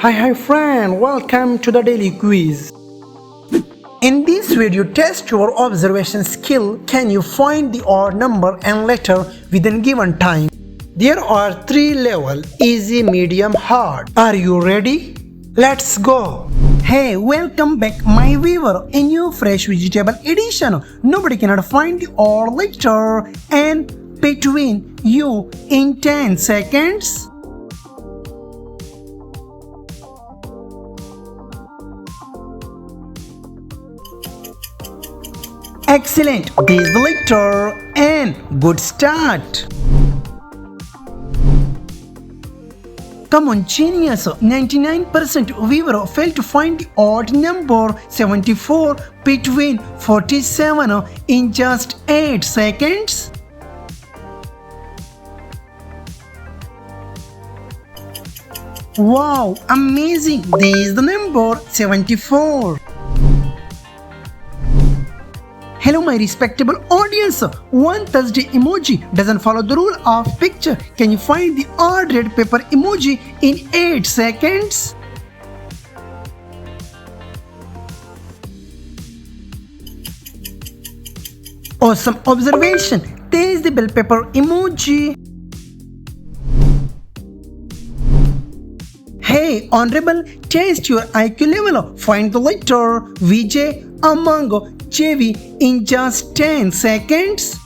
Hi friend, welcome to the daily quiz. In this video, test your observation skill. Can you find the odd number and letter within given time? There are 3 levels: easy, medium, hard. Are you ready? Let's go. Hey, welcome back my viewer. In your fresh vegetable edition, nobody cannot find the odd letter and between you in 10 seconds. Excellent, this is the letter and good start. Come on, genius. 99% viewer failed to find the odd number 74 between 47 in just 8 seconds. Wow, amazing. This is the number 74. Hello my respectable audience, one Thursday emoji doesn't follow the rule of picture. Can you find the odd red paper emoji in 8 seconds? Awesome observation. There is the bell pepper emoji. Hey honorable, test your IQ level. Find the letter VJ among JV in just 10 seconds.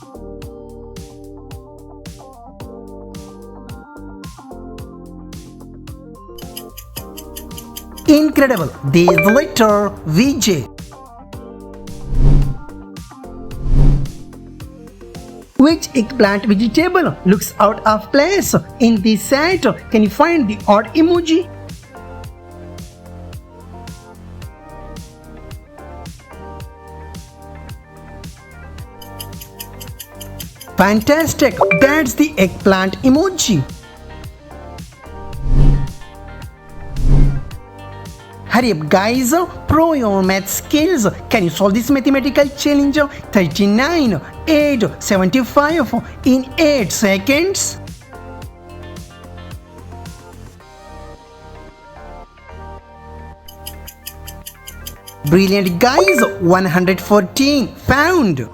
Incredible. This is the letter VJ. Which eggplant vegetable looks out of place in this set? Can you find the odd emoji? Fantastic! That's the eggplant emoji. Hurry up guys, pro your math skills. Can you solve this mathematical challenge? 39, 8, 75 in 8 seconds? Brilliant guys, 114 found.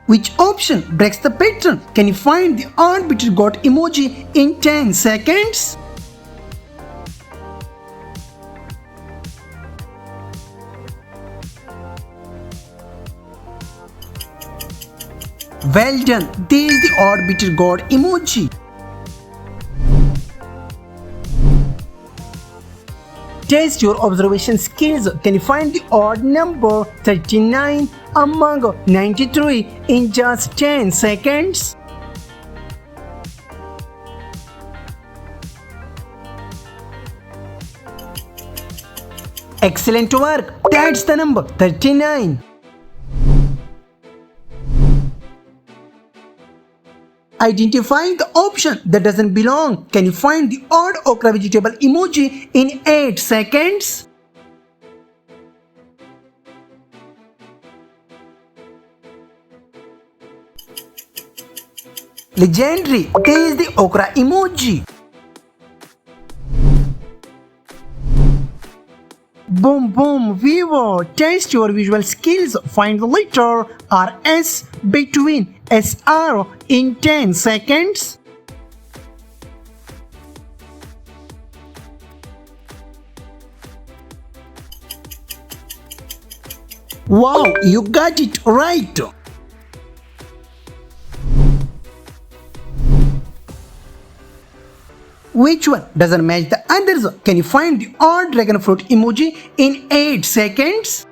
Which option breaks the pattern? Can you find the odd bit got emoji in 10 seconds? Well done. This is the odd bit got emoji. Test your observation skills. Can you find the odd number 39 among 93 in just 10 seconds? Excellent work. That's the number 39. Identifying the option that doesn't belong. Can you find the odd okra vegetable emoji in 8 seconds? Legendary. This is the okra emoji. Boom boom viewer, test your visual skills. Find the letter RS between SR in 10 seconds. Wow, you got it right. Which one doesn't match the others? Can you find the odd dragon fruit emoji in 8 seconds?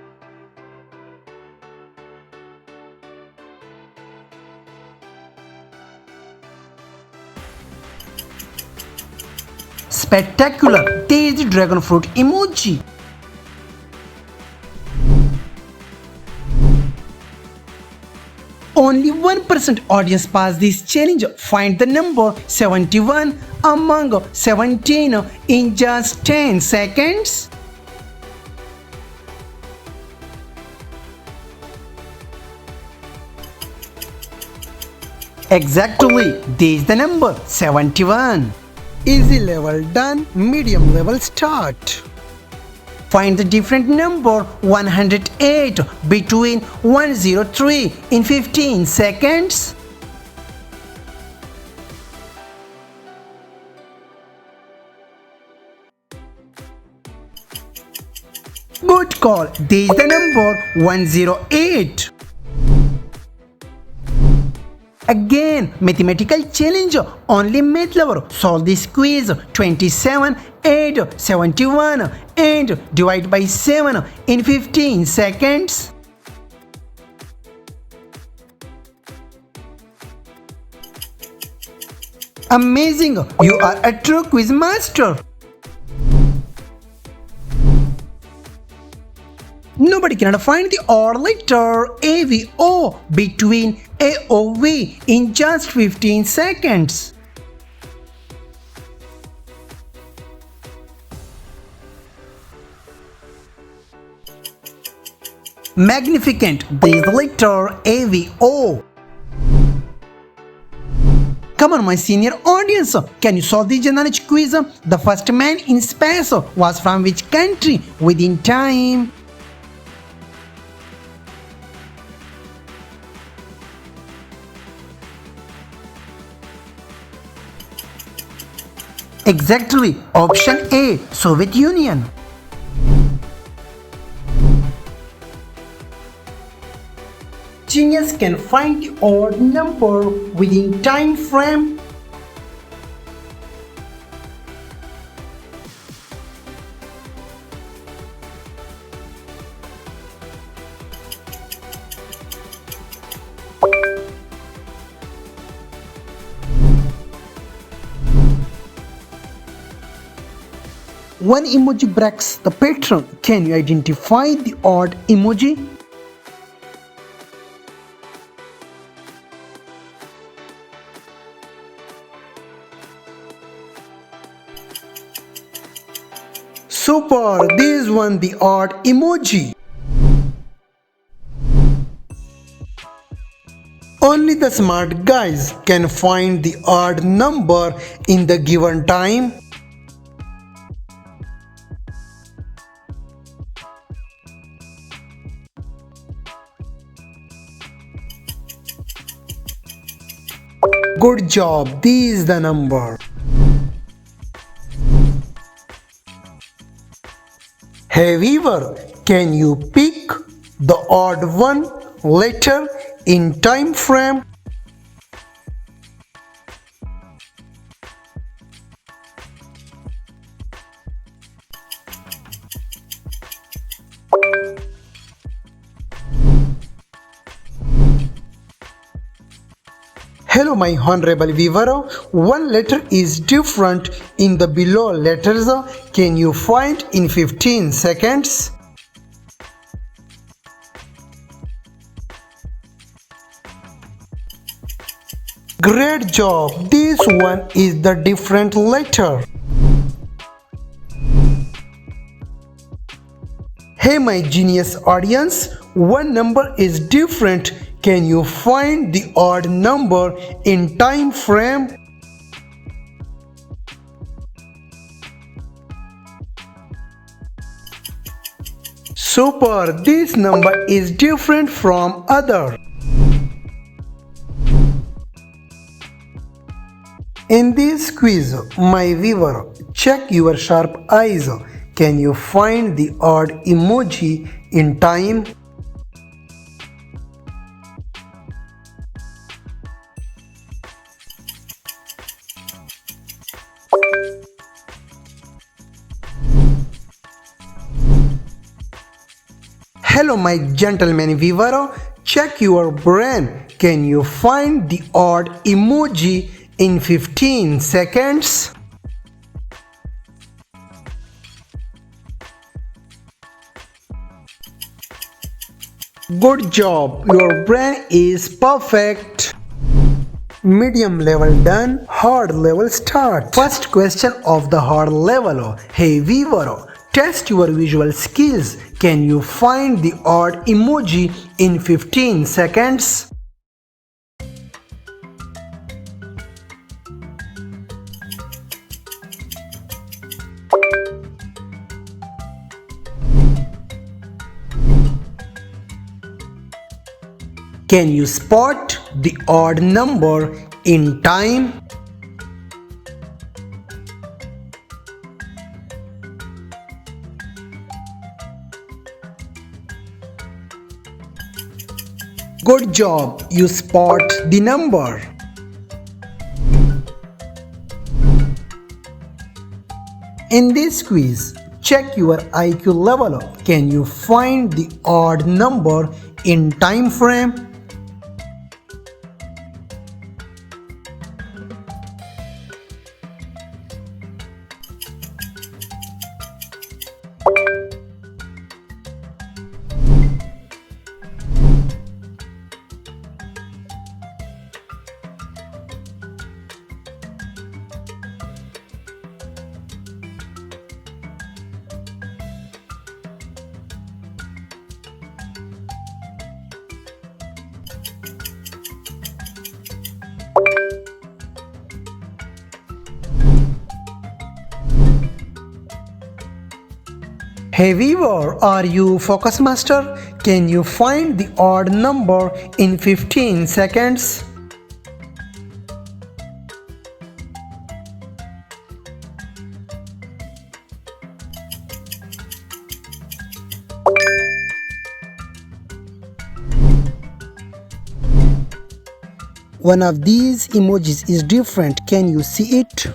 Spectacular! This is the dragon fruit emoji. Only 1% audience passed this challenge. Find the number 71 among 17 in just 10 seconds. Exactly, this is the number 71. Easy level done, medium level start. Find the different number 108 between 103 in 15 seconds. Good call, this is the number 108. Again, mathematical challenge, only math lover. Solve this quiz. 27 add 71 and divide by 7 in 15 seconds. Amazing, you are a true quiz master. Nobody can find the odd letter AVO between AOV in just 15 seconds. Magnificent, this is the letter AVO. Come on, my senior audience, can you solve the general knowledge quiz? The first man in space was from which country within time? Exactly, option A, Soviet Union. Genius can find the odd number within time frame. One emoji breaks the pattern. Can you identify the odd emoji? Super! This one the odd emoji. Only the smart guys can find the odd number in the given time. Good job, this is the number. Hey viewer, can you pick the odd one letter in time frame? Hello my honorable viewer, one letter is different in the below letters. Can you find in 15 seconds? Great job, this one is the different letter. Hey my genius audience, one number is different. Can you find the odd number in time frame? Super, this number is different from other. In this quiz, my viewer, check your sharp eyes. Can you find the odd emoji in time? Hello my gentleman viewer, check your brain. Can you find the odd emoji in 15 seconds? Good job, your brain is perfect. Medium level done, hard level start. First question of the hard level. Hey viewer, test your visual skills. Can you find the odd emoji in 15 seconds? Can you spot the odd number in time? Good job, you spot the number. In this quiz, check your IQ level. Can you find the odd number in time frame? Hey viewer, are you focus master? Can you find the odd number in 15 seconds? One of these emojis is different. Can you see it?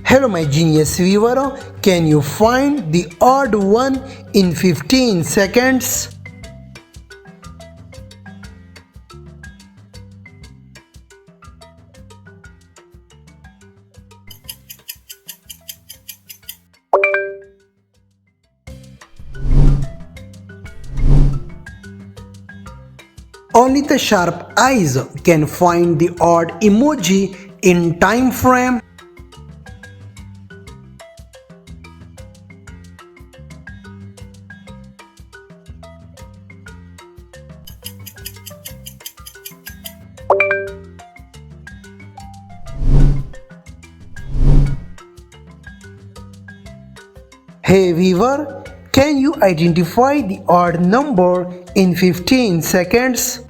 Hello my genius viewer, can you find the odd one in 15 seconds? Only the sharp eyes can find the odd emoji in time frame. Hey viewer, can you identify the odd number in 15 seconds?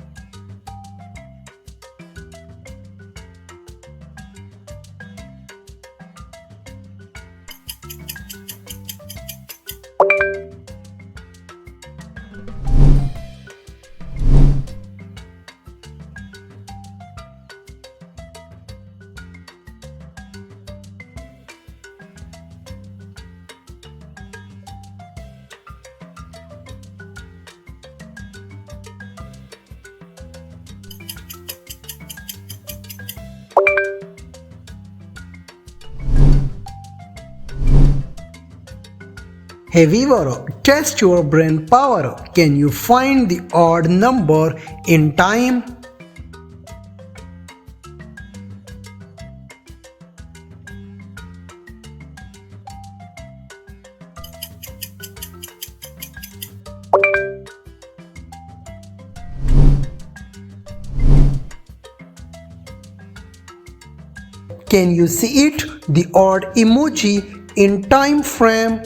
Hey viewer, test your brain power. Can you find the odd number in time? Can you see it? The odd emoji in time frame.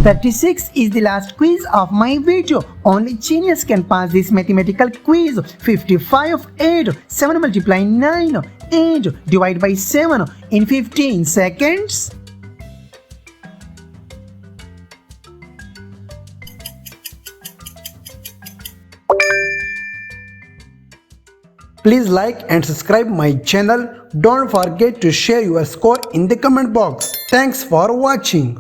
"36 is the last quiz of my video. Only genius can pass this mathematical quiz. 55 8, 7 multiply 9, 8 divided by 7 in 15 seconds. Please like and subscribe my channel. Don't forget to share your score in the comment box. Thanks for watching.